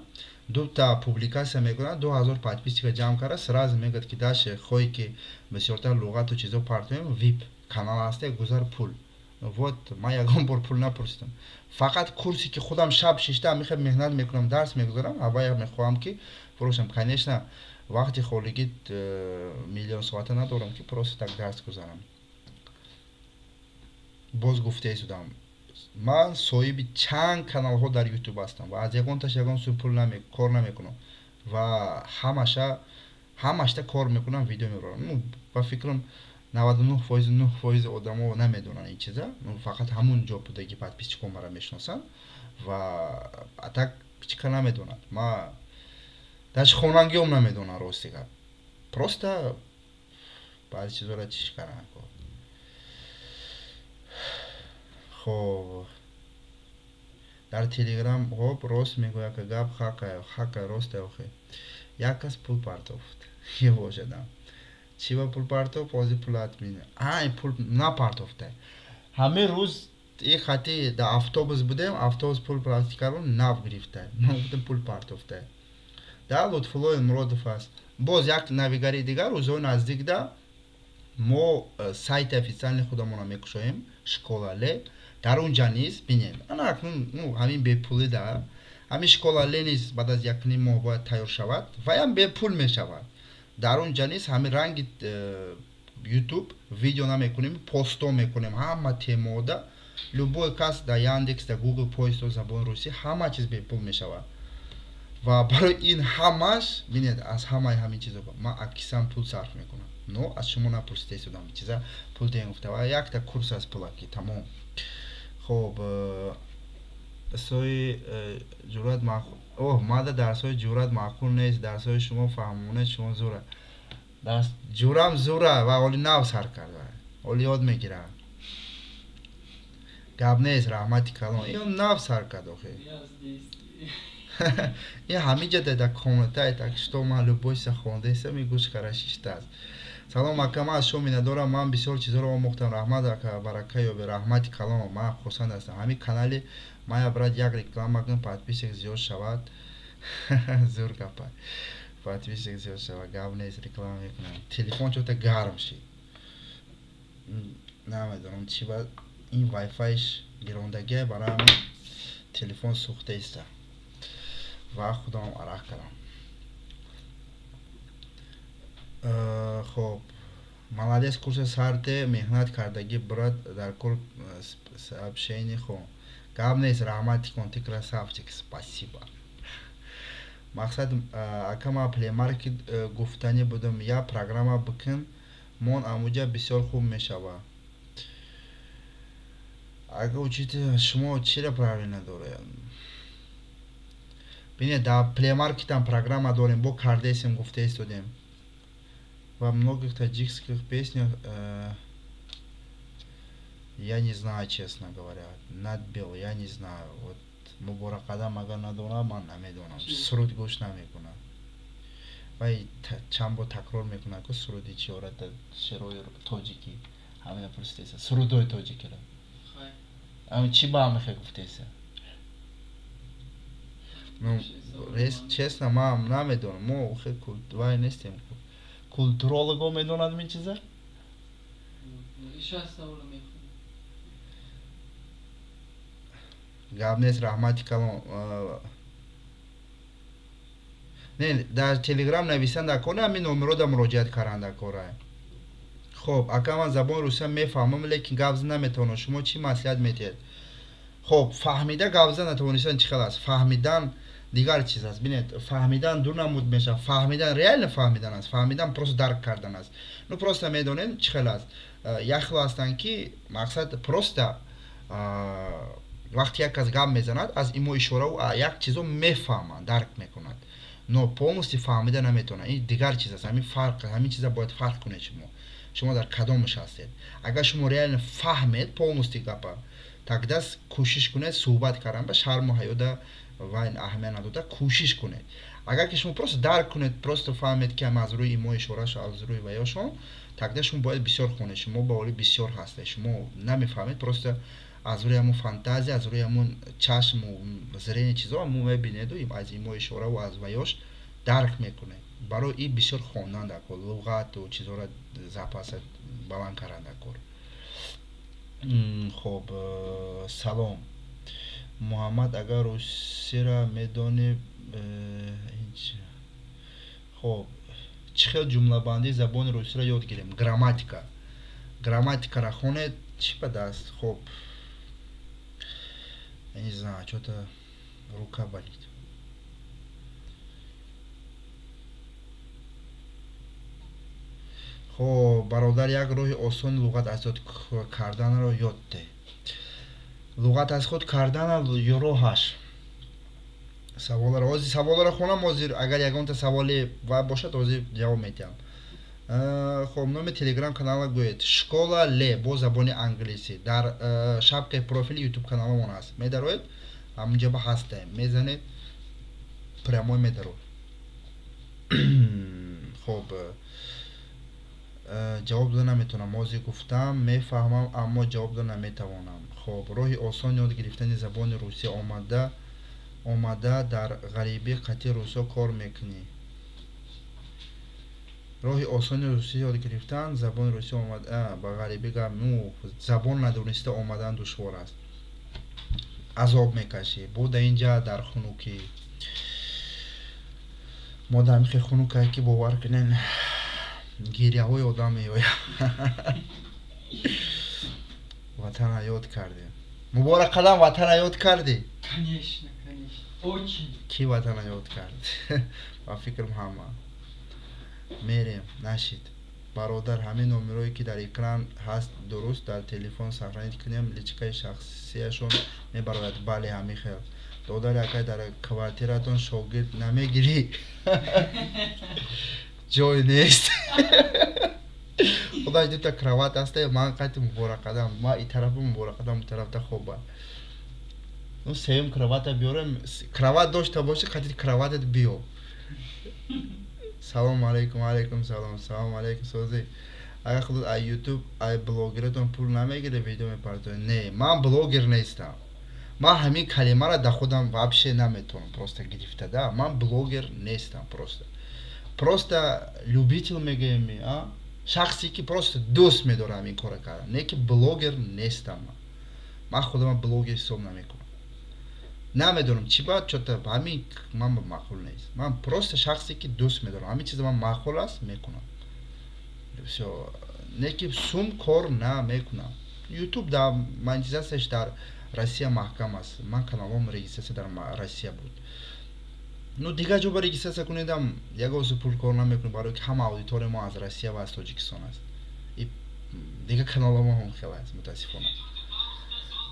дута публикация мекунад, 2000 подписчика ҷамъ карда, сразу мегӯяд ки даше хоҳӣ ки бисёртар луғату чизо партоем, вип канал ҳасте, гузар пул. Вот ман ягон бор пул напурсидам. Фақат курсе ки худам шаб шишта мехеб меҳнат мекунам, дарс мегузарам, аввал мехоҳам ки фурӯшам. Конечно, вақти холигӣ миллион соата надорам ки просто так дарс гузарам. Боз гуфта истодам, ман соҳиби чанд каналҳо дар YouTube ҳастам ва аз ягонташ ягон сӯ пул кор намекунам ва ҳамашта кор мекунам, видео мебарам. Ба фикрам 99% одамо намедонанд ин чиза, фақат ҳамун ҷо будагӣ подписчикон мара мешиносанд ва атак чика намедонанд. Ма даже хонангиём намедонам рости гап. Просто баъзе чизора чиш кардан. хоб, дар телеграм хоб рост мегӯяд ки гап хақай рост охи. Як кас пул партофт. Ё бошадам. Чӣ ба пул партофт? Ҳозир пул атмина. Ай, пул напартофта. Ҳамин рӯз ин хати дар автобус будем, автобус пул пластикаро нав гирифта. Ман гуфтам пул партофта. Да, Лутфулло Муродов аст. Боз як навигари дигар рӯзҳои наздикда мо сайти официални худамонро мекушоем, Школа.ле. Дар онҷа низ бинед. Ана акнун ҳамин бепулӣ да. Ҳамин Школа.ле низ баъд аз 1 моҳ бояд тайёр шавад. Ваям бепул мешавад. Дар онҷа низ ҳамин ранги YouTube видео намекунем, посто мекунем, ҳама темода. Любой кас дар Яндекс, дар Google поисто забони русӣ ҳама чиз бепул мешавад. Ва барои ин ҳамаш бинед, аз ҳамаи ҳамин чизо ман аксан пул сарф мекунам. Но аз шумо напурсида истодам чиза пул дем гуфта. Ва якта курс аз пулаки тамом. хоб, дарсҳои ҷуръат маъқул. Мада дарсҳои ҷуръат маъқул нест, дарсҳои шумо фаҳмонед, шумо зура. Ҷурам зура ва оли нав сар карда. Оли ёд мегира. Гап нест, раҳмати калон. Ин нав сар кард охи. ин ҳамиҷа да комнатае, так что ман любойся хондаиса мегӯш кара шиштааст. Салом ака, ман аз шумо миннатдорам. Ман бисёр чизоро омӯхтам. Раҳмат ака, барака ёбед. Раҳмати калон, ман хурсанд ҳастам. Ҳамин канали ман я брат як реклама кунам, подписчик зиёд шавад. Зур гапа. Подписчик зиёд шавад, гап нест, реклама мекунам. Телефон чота гарм шид. Намедонам чӣ ба ин вайфайш гирондагие барои ҳамин телефон сӯхта иста. Ва худам арақ кардам. хоб, молодец, курса сарте, меҳнат кардагӣ брат, дар кор сообщение хон. Гап нест, раҳмати кон, ты красавчик, спасибо. Мақсад ака, ман плеймаркет гуфтанӣ будам, я программа бикун, мон амуҷа бисёр хуб мешавад. Ага учитель, шумо чира правильно доред? Бинед, дар плеймаркетам программа дорем, бо кардесим гуфта истодем. Во многих таджикских песнях я не знаю, честно говоря. Надбил, я не знаю. Вот муборакадам агар надонам, ман намедонам. Суруд гӯш намекунам. Вай чанд бор такрор мекунам ки суруди чиёрата шерои тоҷикӣ. Ҳамина пурсидаиса. Сурудои тоҷикиро. Чӣ ба ҳам мехоҳӣ гуфтаиса? Честно, ман намедонам. Мо вай нестем. Культуролого медонад мин чиза? Гап нест, раҳмати калон. Не, дар телеграм нависанда кора ҳамин номерода муроҷиат каранда кора. خب اگر من زبان روسیه میفهمم لیکن گفت نمیتونم شما چی مصلحت میتید خب فهمیده گفت نتونستن چی خلاص فهمیدن دیگر چیز است ببینید فهمیدن دو نمود میشه فهمیدن ریال فهمیدن است فهمیدن پروست درک کردن است نو پروست میدونین چی خلاص یک خلاصتن که مقصد پروست وقتی یک کس گپ میزند از ایمو اشاره و یک چیزو میفهمه درک میکند но полностью فهمیده نمیتونه این دیگر چیز است همین فرق همین چیزا باید فرق کنه شما در کدامش هستید اگر شما реально فهمید полностью گپا тогда کوشش کنید صحبت کردن به شرم و حیا و این اهمیت نداده کوشش کنید اگر که شما پروست درک کنید پروست فهمید که از روی ایمو اشاره شو از روی ویاشون тогда شما باید بسیار خونه شما باوری بسیار هسته شما نمیفهمید پروست از روی همون فانتازی از روی همون چشم و زرین چیزا همون میبینید و از ایمو اشاره و از ویاش درک میکنه برای این بسیار خواننده کن لغت و چیزا را запас баланд каранда кор خب سلام محمد اگر روسیه میدونی خب چه خیلی جمله بندی زبان روسی را یاد گیریم گراماتیکا را خونه چی بد است خب я не знаю что-то рука болит خب برادر یک راه آسان لغت از خود کردن را یاد ده لغت از خود کردن یا راهش سوال را خونم اگر یگان تا سوالی باشد اوزی جواب میدم خب نام تلگرام کانال گوید школа ل با زبان انگلیسی در شبکه پروفیل یوتیوب کانالمون هست میدروید همونجا با هسته میزنید پراموی میدروید خب جواب دادن نمیتونم موضوع گفتم میفهمم اما جواب دادن نمیتوانم خب راه آسان یاد گرفتن زبان روسی آمده در غریبی قطعی روسا کار میکنی راه آسان روسی یاد گرفتن زبان روسی آمده با غریبی زبان ندونسته آمدن دشوار است عذاب میکشی بود اینجا در خنوکی ما در میخی خنوک که باور کنین گیریه های آدم میآید وطن یاد کردی مبارک قدم وطن یاد کردی Конечно, очень. کی وطن یاد کرد با فکرم همه میریم نشید برادر همین نمرهایی که در اکران هست درست در تلفن سفرانیت کنیم لیچکای شخصیشون میبراید بله همین خیل دادر یکی در کوارتیرتون شاگرد نمیگیری جای نیست خدا دیتا کراوات هسته من قطع مبارک قدم ما ای طرف مبارک قدم ای طرف تا خوبه اون سیم کراوات بیارم کراوات داشته باشه قطع کراواتت بیو سلام علیکم علیکم سلام علیکم سوزی اگر خودت ای یوتیوب ای بلوگرتون پول نمیگیره ویدیو میپرتونه نه من بلوگر نیستم من همین کلمه را در خودم вообще نمیتونم просто گرفته ده من بلوگر نیستم просто любитель میگم شخصی که просто دوست میدارم این کار کردن نه که بلوگر نیستم من خودم بلوگر حساب نمیکنم نمیدونم چی باید چطور همین من معقول نیست من просто شخصی که دوست میدارم همین چیز من معقول است میکنم نه که سوم کار نمیکنم یوتیوب در منتیزاسش در روسیه محکم است من کانالم رجیستراسیا در روسیه بود ну دیگه جا برای رجیستراسیا کنیدم یک اوز پول کار نمیکنه برای که همه اودیتور ما از روسیه و از تاجیکستان است دیگه کانال ما هم خیلی است متاسفانه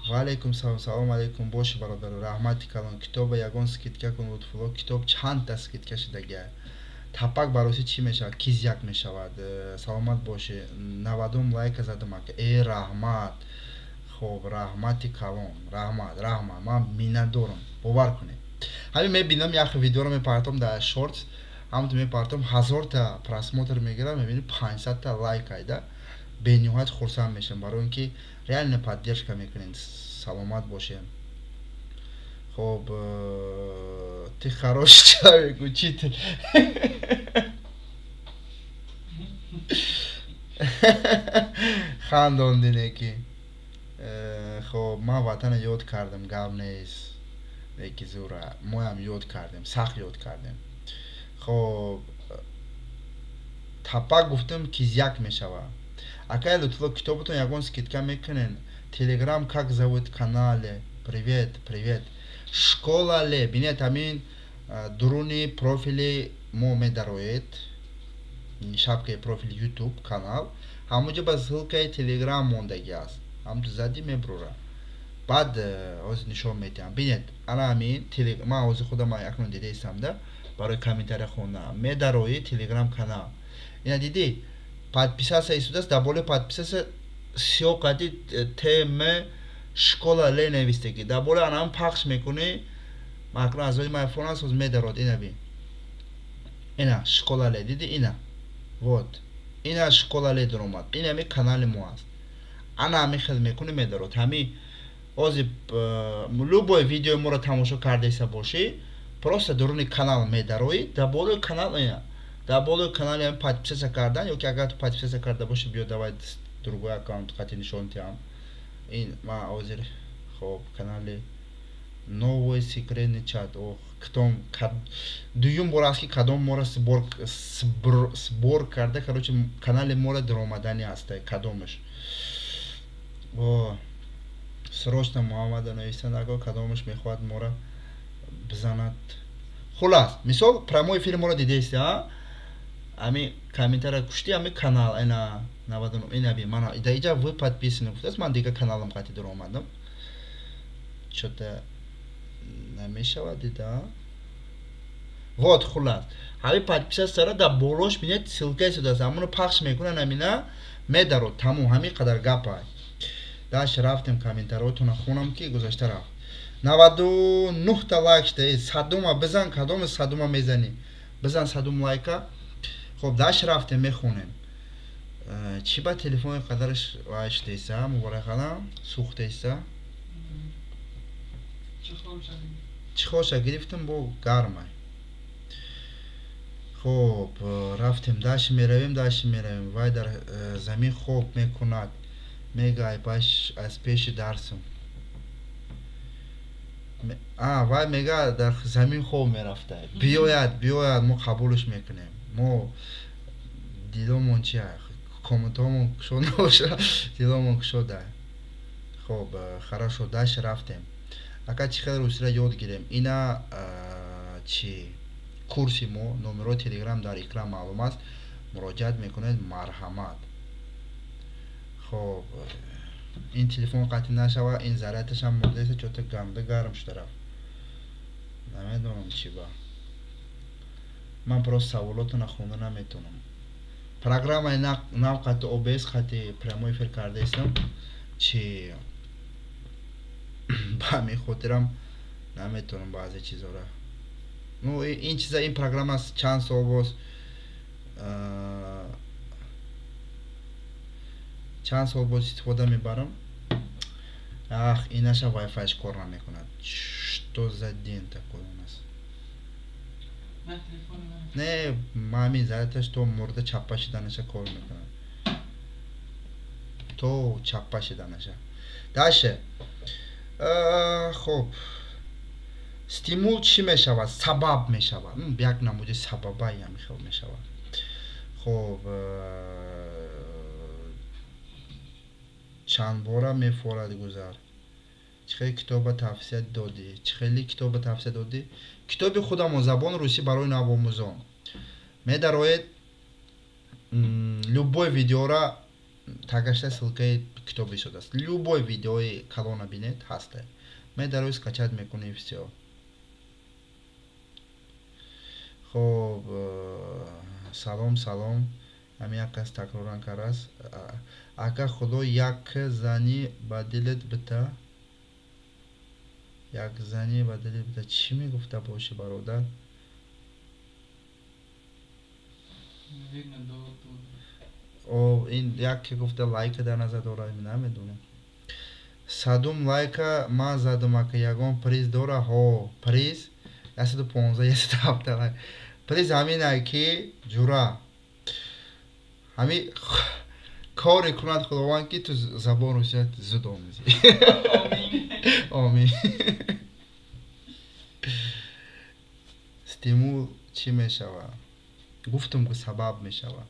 و علیکم سلام علیکم باشه برادر رحمتی کلان کتاب یگان скидка کن لطفا کتاب چند تا скидка شدگی تپک برای چی میشه کیزیک میشود سلامت باشه 90 لایک زدم ای رحمت خب رحمتی کلان رحمت من میندارم باور کنید همین میبینم یک ویدیو رو میپرتم در شورت همونطور میپرتم 1000 تا پراسموتر میگیرم میبینی 500 تا لایک ایده به نهایت خرسند میشم برای اینکه реально поддержка میکنین سلامت باشه خب ты хороший человек учитель خنداندینه که خب من وطن یاد کردم گم نیست یکی زوره ما هم یاد کردیم سخت یاد کردیم خب تپک گفتم کیزیک میشوه Ака лутфо китобутон ягон скидка мекунен. Telegram как зовут канале. Привет, привет. Школа ле. Бинет амин дуруни профили мо медароет. Шапкаи профили YouTube канал. Ҳамуҷа ба ссилкаи Telegram мондаги аст. Ҳамту зади мебрура. Баъд ҳозир нишон медиҳам. Бинед, ана ҳамин ман ҳозир худам акнун дида истамда барои комментария хонданам. Медарои Telegram канал. Ина диди? Подписаться истудааст, дар болои подписаться сиёҳ карди ТМ школа ле навистагӣ. Дар болои анаам пахш мекунӣ. Ман акнун аз рои мои фон аст, ҳозир медарод. Ина бин. Ина школа ле, диди ина. Вот. Ина школа ле даромад. Ина ҳами канали мо аст. Ана ҳами хел мекунӣ медарод. Ҳами ҳозир любое видеои моро тамошо кардаиса бошӣ, просто дуруни канал медароӣ, дар болои канал ина. Дар болои канали ҳами подписация кардан, ёки агар ту подписация карда бошӣ, биё давай другой аккаунт қати нишон диҳам. Ин ман ҳозир хоб канали новый секретный чат. Ох, кадом дуюм бор аст ки кадом моро сбор карда, короче канали моро даромадани аст. Кадомаш? О, срочно Муҳаммада нависанд, агар кадомаш мехоҳад моро бизанад. Хулас, мисол прямой эфири моро дидеисти, а? Ами комментария кушти, ами канал, ина 99, ина би, мана ида иҷа вы подписаны гуфтааст, ман дига каналам қати даромадам. Чота намешавад дида. Вот, хулас. Ҳами подписатсияро дар болош бинед ссилка истодааст. Ҳамоно пахш мекунан, амина медарод, тамом, ҳамин қадар гапа. Даш рафтем комментариятона хунам ки гузашта рафт. 99 та лайк шуда, садума бизан, кадоми садума мезани? Бизан садум лайка. Хоб, даш рафтем мехунем. Чӣ ба телефони қадараш вай шудааиса, муборакана, сӯхтааиса? Чихоша гирифтам бо гармай. Хоб, рафтем, даши меравем. Вай дар замин хоб мекунад. Мегай баш аз пеши дарсум. Вай мега дар замин хоб мерафта. Биёяд, мо қабулш мекунем. Мо диломон чи ай? Комментомон кушод набоша. Диломон кушода. Хоб, хорошо, даш рафтем. Ака чӣ қадар русиро ёд гирем. Ина чи курси мо, номерои Telegram дар экран маълум аст. Муроҷиат мекунед, марҳамат. Хоб, ин телефон қати нашава, ин зарядашам мурдаиса, чота ганда гарм шуда рафт. Намедонам чӣ ба. Ман просто саволотона хонда наметонам. Программаи нав қати OBS қати прямой эфир кардаистам, чи ба ҳамин хотирам наметонам баъзе чизора. Ну ин чиза, ин программа чанд сол боз истифода мебарам. Ах, инаша вайфайш кор намекунад. Что за день такой у нас? Не, мами зарядаш то мурда чаппа шиданаша кор мекунад. То чаппа шиданаша. Даше. Хоб. Стимул чӣ мешавад? Сабаб мешавад. Як намуди сабаба ям хел мешавад. Хоб, чанд бора мефорад гузар. Чӣ хеле китоба тавсия додӣ? Китоби худамон забони русӣ барои навомӯзон. Медароед любой видеора тагашта ссилкаи китоб истодааст. Любой видеои калона бинед ҳаста. Медароед скачат мекунӣ всё. Хоб, салом. Ҳамин як кас такроран кардаст. Ака худо як зани ба дилет бита. Чӣ мегуфта бошӣ бародар? Ин як ки гуфта лайка дар назар дора, намедонам. Садум лайка ман задум, ака ягон приз дора. Ҳо, приз 115, 117 лайк. Приз ҳаминае ки ҷура. Ҳамин коре кунад худованд ки ту забон русия зуд омӯзӣ. Амин. Стимул чӣ мешавад? Гуфтам ки сабаб мешавад.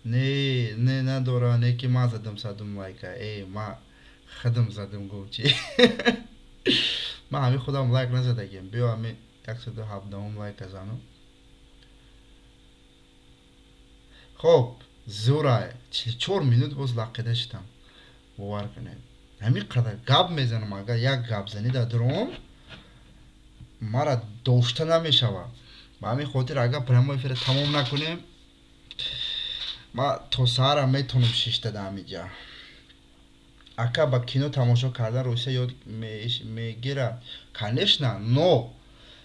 не надора, не ки ма задам садум лайка. Ма хадам задам гучи. Ма ҳами худам лайк назадагем. Биё ҳами 117 лайк азану. Хоб, зурай. 44 минут боз лақида шидам. бовар кунед. ҳамин қадар гап мезанам, агар як гап занид адром мара дошта намешава. ба ҳамин хотир агар прямой эфир тамом накунем, ма то саҳара метонам шишта да ҳамиҷа. Ака ба кино тамошо кардан Русия ёд мегирад. Конечно, но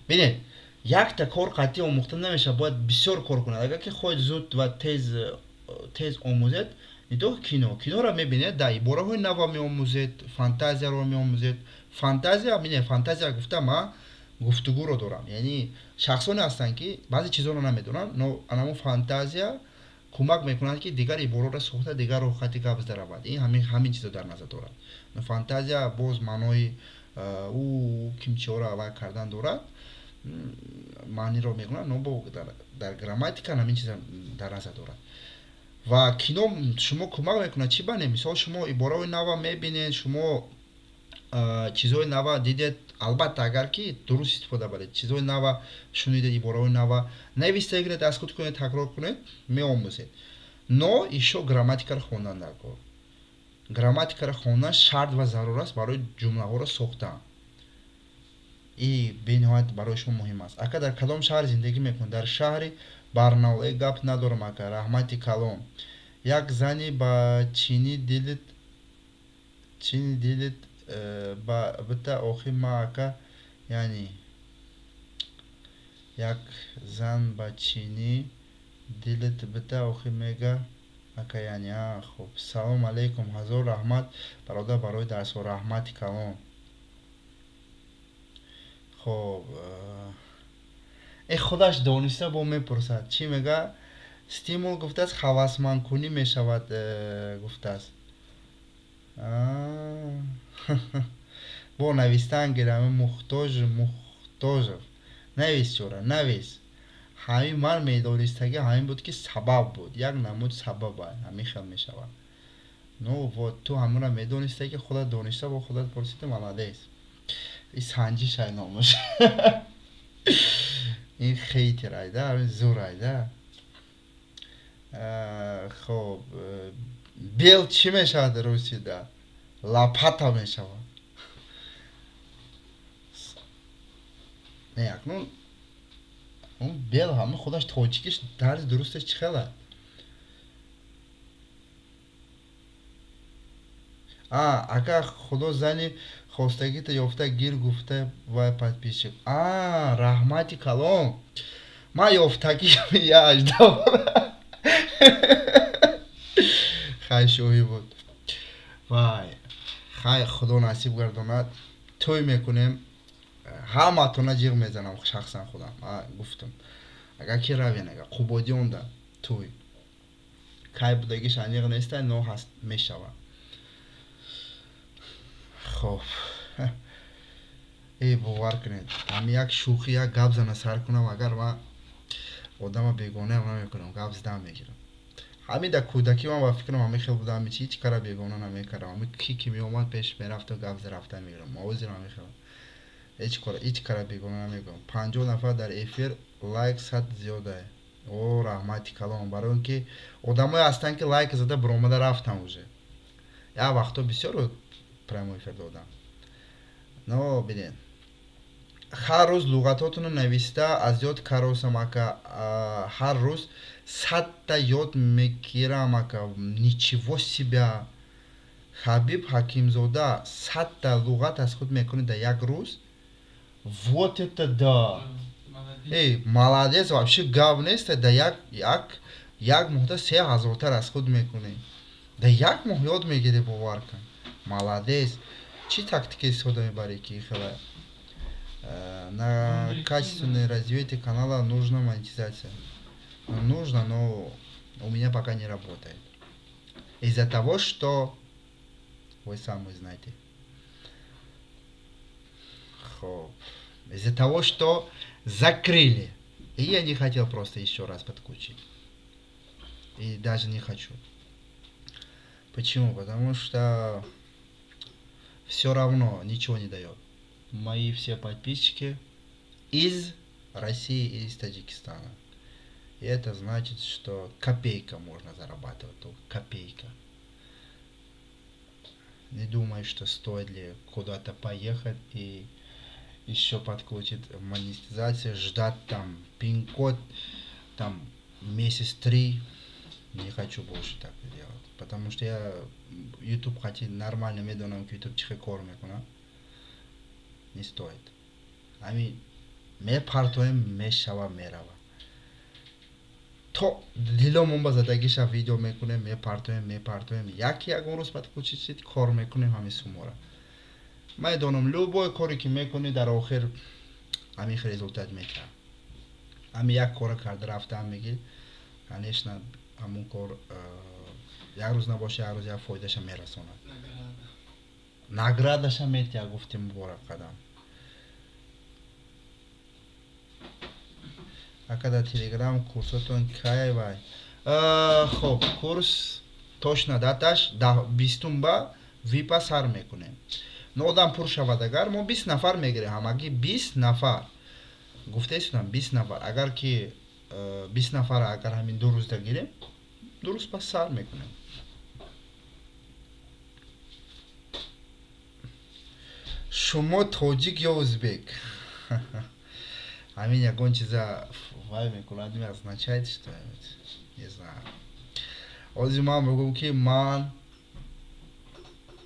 бинед, якта кор қатъи омӯхта намешавад, бояд бисёр кор кунад. Агар ки хоҳед зуд ва тез омӯзед, идоҳ киноро мебинед, да ибораҳои нава меомӯзед, фантазияро меомӯзед. Фантазия гуфта ма гуфтугӯро дорам. Яъни шахсоне ҳастанд ки баъзе чизоро намедонанд, но анамон фантазия кӯмак мекунад ки дигар ибораро сохта дигар роҳхати гап заравад. Ин ҳамин чизо дар назар дорад. Но фантазия боз маънои кимчиҳоро аввал кардан дорад. Маъниро мегӯяд, но дар грамматика ҳамин чизо дар назар дорад. Ва кино шумо кӯмак мекунад чӣ бане? Мисол шумо ибораҳои нава мебинед, шумо чизҳои нава дидед, албатта агар ки дуруст истифода баред, чизҳои нава шунидед, ибораҳои нава навистагиред, дастхуд кунед, такрор кунед, меомӯзед. Но ишо грамматикаро хондан дар кор. Грамматикаро хондан шарт ва зарур аст барои ҷумлаҳоро сохтан. И бениҳоят барои шумо муҳим аст. Ака дар кадом шаҳр зиндагӣ мекунед? Дар шаҳри Барнаул. Гап надорам ака, раҳмати калон. Як зани ба чини дилит ба бита охи ма ака, яъни як зан ба чини дилит бита охи мега ака, яъни хуб. Салом алейкум, ҳазор раҳмат бародар барои дарсҳо, раҳмати калон. хуб, худаш дониста бо мепурсад чӣ мега? Стимул гуфтааст, ҳавасмандкунӣ мешавад гуфтааст. бо навистан гирам мухтожев. Навис чора, навис. ҳамин ман медонистаги ҳамин буд ки сабаб буд, як намуд сабаб аст, ҳамин хел мешавад. Ну вот ту ҳаминро медонистаги худат дониста бо худат пурсида, молодец. И санҷиш ай номаш. ин хейтер айда, ҳамин зур айда. хуб, бел чӣ мешавад русида? Лопата мешавад. не акнун он бел ҳамин худаш тоҷикиш дарзи дурусташ чӣ хел аст? Ака худо зани хостагита ёфта гир гуфта вай подписчик. Раҳмати калон. Ман ёфтагиам я аждавора. хай шӯҳӣ буд. вай хай худо насиб гардонад. тӯй мекунем. ҳаматона ҷиғ мезанам шахсан худам. гуфтам. Агар ки равен, агар қубодионда тӯй. кай будагиш аниқ неста, но ҳаст мешавад. хуб. бовар кунед. ҳамин як шӯхӣ, як гап зана сар кунам, агар ман одама бегонаам намекунам, гап задан мегирам. ҳамин дар кӯдакӣ ман ба фикрам ҳамин хел будам, ҳеҷ кара бегона намекардам. ҳамин ки меомад пеш мерафтам, гап зарафтан мегирам. мавозирам ҳамин хел. ҳеҷ кара бегона намекунам. 50 нафар дар эфир, лайк 100 зиёда. раҳмати калон. барои он ки одамое ҳастанд ки лайк зада биромада рафтам уже. як вақто бисёр прямой эфир додам. но бинед, ҳар рӯз луғатотонро нависта аз ёд каросам ака. ҳар рӯз 100-та ёд мегирам ака. ничего себя. Хабиб Ҳакимзода 100-та луғат аз худ мекунед дар як рӯз. Вот это да. молодец, вообще гап нест. да як моҳда 3000-тар аз худ мекунед. да як моҳ ёд мегирӣ, бовар кун. молодец. чӣ тактика истифода мебарӣ ки хела на качественное развитие канала нужна монетизация? Нужно, но у меня пока не работает. Из-за того, что вы сами знаете. Из-за того, что закрыли. И я не хотел просто еще раз подключить. И даже не хочу. Почему? Потому что все равно ничего не дает. Мои все подписчики из России и из Таджикистана. И это значит, что копейка можно зарабатывать, только копейка. Не думаю, что стоит ли куда-то поехать и еще подкрутить монетизацию, ждать там пин-код, там месяц 3. Не хочу больше так делать. Потому что я YouTube хотел нормально медоном YouTube чихе кор мекунам. Не стоит. Ами ме партоем мешава мерава. То дилом задагиша видео мекунем ме партоем як урус подкрутить кор мекунем ҳами сумора. Ман донам любой коре ки мекунӣ дар охир амих результат метиҳад. Ами як кора карда рафтам мегӣ, конечно ҳамун кор як рӯз набоша як рӯз як фоидаша мерасонад. Наградаша метиҳад гуфти муборак қадам. Ака дар телеграм курсотон кай вай. Хоб курс точно даташ 20 ба випа сар мекунем. Но одам пур шавад агар мо 20 нафар мегирем, ҳамагӣ 20 нафар. Гуфтаистам 20 нафар. Агар ки 20 нафар агар ҳамин 2 рӯзда гирем, 2 рӯз пас сар мекунем. Шумо тоҷик ё узбек? Ҳамин ягон чиза вай мекунад, означает что? Не знаю. Ҳозир ман мегӯям ки ман